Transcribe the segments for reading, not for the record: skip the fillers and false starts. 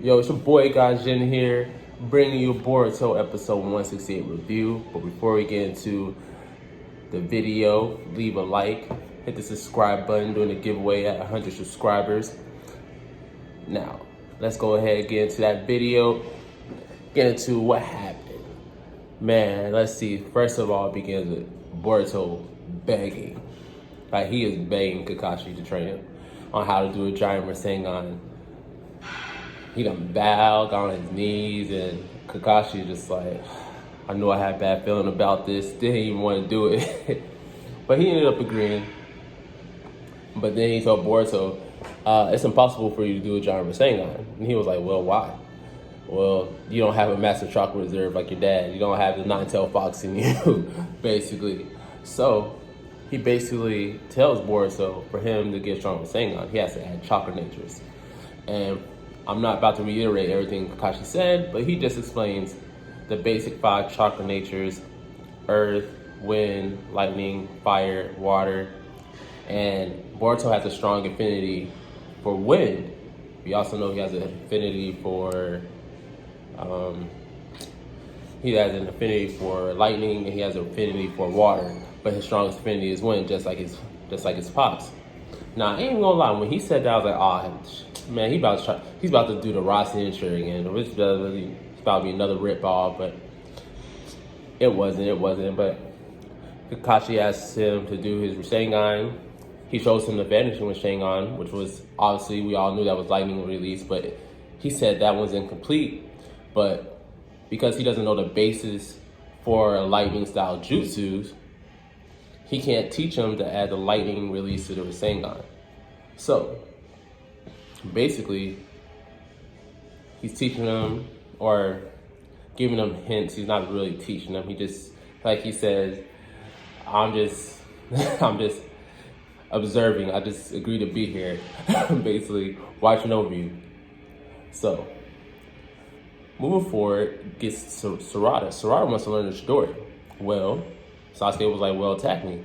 Yo, it's your boy Gajin here, bringing you Boruto episode 168 review. But before we get into the video, leave a like, hit the subscribe button, doing a giveaway at 100 subscribers. Now, let's go ahead and get into that video, get into what happened. Man, let's see. First of all, it begins with Boruto begging. Like, he is begging Kakashi to train him on how to do a giant Rasengan. He done bowed, got on his knees, and Kakashi just like, I knew I had a bad feeling about this, didn't even want to do it. But he ended up agreeing. But then he told Boruto, it's impossible for you to do a giant Rasengan. And he was like, well, why? Well, you don't have a massive chakra reserve like your dad. You don't have the nine-tailed fox in you, basically. So he basically tells Boruto for him to get strong Rasengan, he has to add chakra natures. And I'm not about to reiterate everything Kakashi said, but he just explains the basic 5 chakra natures: earth, wind, lightning, fire, water. And Boruto has a strong affinity for wind. We also know he has an affinity for lightning, and he has an affinity for water. But his strongest affinity is wind, just like his pops. Now, I ain't gonna lie, when he said that, I was like, oh, man, he's about to do the Rasengan shirt again. It's about to be another rip-off, but it wasn't. But Kakashi asked him to do his Rasengan. He shows him the vanishing Rasengan, which was, obviously, we all knew that was lightning release, but he said that was incomplete. But because he doesn't know the basis for lightning-style jutsus, he can't teach him to add the lightning release to the Rasengan. So, basically, he's teaching them or giving them hints. He's not really teaching them. He just, like he says, I'm just observing. I just agree to be here, basically watching over you. So, moving forward, gets Sarada. Sarada wants to learn the Chidori. Well, Sasuke was like, well, attack me.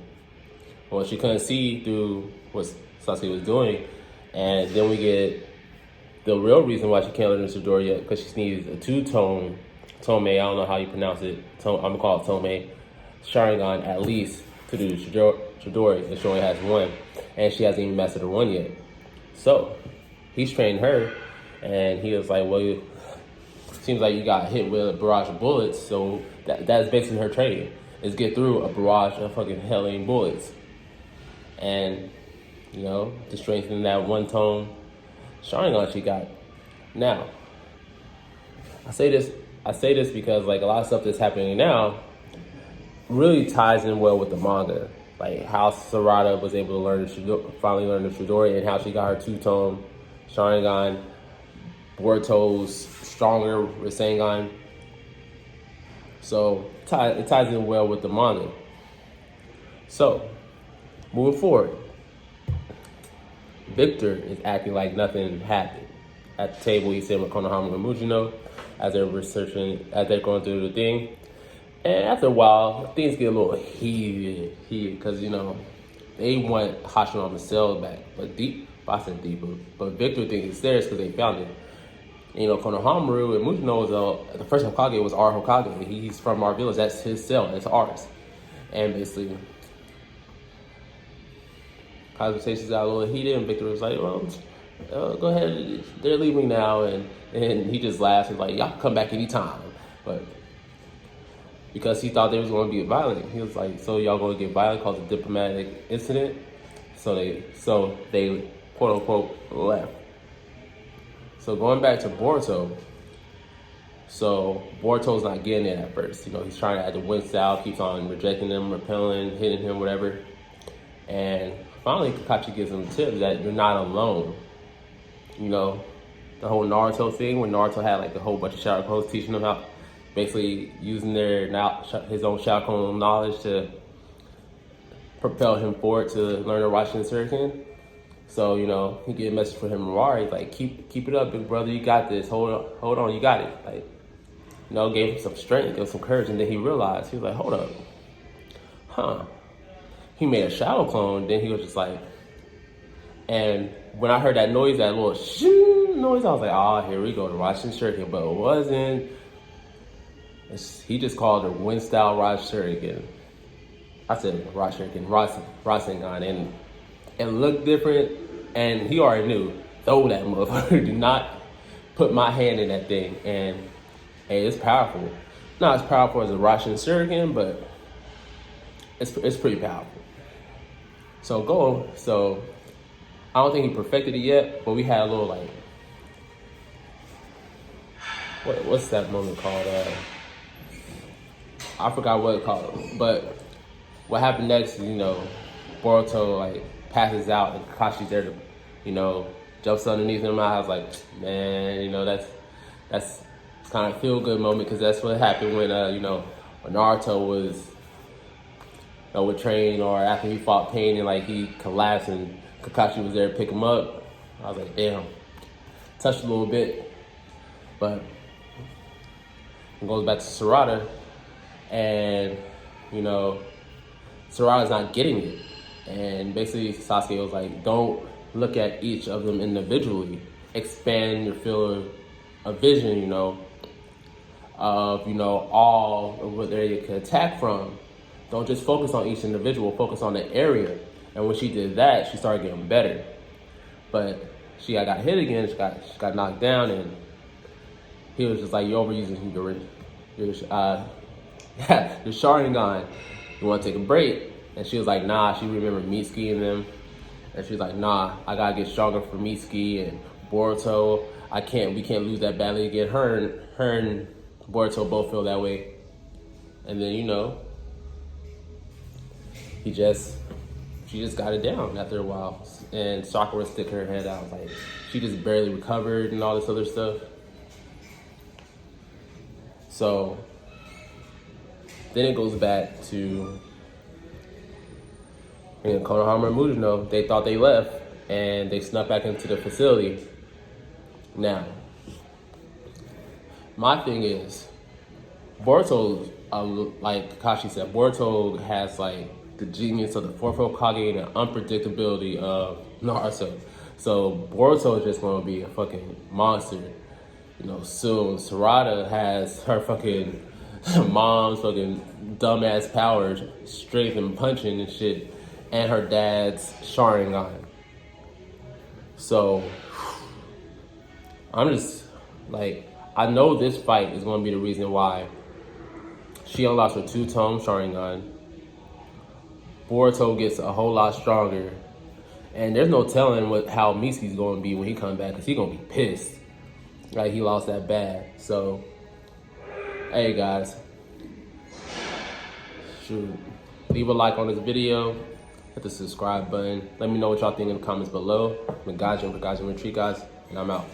Well, she couldn't see through what Sasuke was doing. And then we get the real reason why she can't learn the Chidori yet, because she needs a 2-tone Tome, I don't know how you pronounce it, I'm going to call it Tome, Sharingan at least, to do the Chidori, and she only has 1. And she hasn't even mastered her 1 yet. So, he's trained her, and he was like, well, seems like you got hit with a barrage of bullets, so that's basically her training, is get through a barrage of fucking helling bullets. And, you know, to strengthen that 1-tone Sharingan she got. Now, I say this because, like, a lot of stuff that's happening now really ties in well with the manga. Like, how Sarada was able to finally learn the Chidori, and how she got her 2-tone Sharingan, Boruto's stronger Rasengan. So, it ties in well with the manga. So, moving forward, Victor is acting like nothing happened. At the table, he's sitting with Konohamaru and Mugino as they're going through the thing. And after a while, things get a little heated, because, you know, they want Hashirame's cell back. But Victor thinks it's theirs because they found it. And, you know, Konohamaru and Mugino the first Hokage was our Hokage. He's from our village. That's his cell. That's ours. And basically, conversations got a little heated, and Victor was like, well, go ahead, they're leaving now. And he just laughs. He's like, y'all can come back anytime. But because he thought they was going to be violent, he was like, so y'all going to get violent, cause a diplomatic incident? So they quote unquote left. So going back to Boruto, so Boruto's not getting it at first. You know, he's trying to add the wind style, keeps on rejecting them, repelling, hitting him, whatever. And finally, Kakashi gives him a tip that you're not alone. You know, the whole Naruto thing, when Naruto had like a whole bunch of shadow clones teaching him how, basically using his own shadow clone knowledge to propel him forward to learn the Rasengan Shuriken. So, you know, he get a message from him, Mari, like, keep it up, big brother, you got this, hold on, you got it. Like, you know, gave him some strength, gave him some courage, and then he realized, he was like, hold up, he made a shadow clone. Then he was just like, and when I heard that noise, that little shoo, noise. I was like, oh, here we go, the Russian Shuriken. But it wasn't. He just called it wind style Rasengan. I said Rasengan, Rasengan, and it looked different. And he already knew, throw that motherfucker. Do not put my hand in that thing. And hey, it's powerful. Not as powerful as a Russian Shuriken, but it's pretty powerful. So I don't think he perfected it yet, but we had a little like, what's that moment called? I forgot what it called. But what happened next is, Boruto like passes out and Kakashi's there to, jumps underneath him. I was like, man, that's kind of feel good moment, because that's what happened when when Naruto was would train, or after he fought Pain and like he collapsed and Kakashi was there to pick him up. I was like, damn, touched a little bit, but it goes back to Sarada, and Sarada's not getting it, and basically Sasuke was like, don't look at each of them individually, expand your field of vision, of all of what they can attack from. Don't just focus on each individual, focus on the area. And when she did that, she started getting better. But she got hit again, she got knocked down, and he was just like, you're overusing your Sharingan. You want to take a break? And she was like, nah, she remembered Mitsuki and them. And she was like, nah, I gotta get stronger for Mitsuki and Boruto. We can't lose that badly again. Her and Boruto both feel that way. And then, she just got it down after a while. And Sakura stick her head out. Like, she just barely recovered and all this other stuff. So then it goes back to Konohamaru and Mugino. They thought they left and they snuck back into the facility. Now, my thing is, Boruto, like Kakashi said, Boruto has like the genius of the fourth Hokage and the unpredictability of Naruto. So Boruto is just gonna be a fucking monster. Soon Sarada has her fucking mom's fucking dumbass powers, strength and punching and shit, and her dad's Sharingan. So I'm just like, I know this fight is gonna be the reason why she unlocks her two-tone Sharingan. Boruto gets a whole lot stronger. And there's no telling how Mitsuki's going to be when he comes back, because he's going to be pissed. Like, he lost that bad. So, hey, guys. Shoot. Leave a like on this video. Hit the subscribe button. Let me know what y'all think in the comments below. I'm Mugino, guys, and I'm out.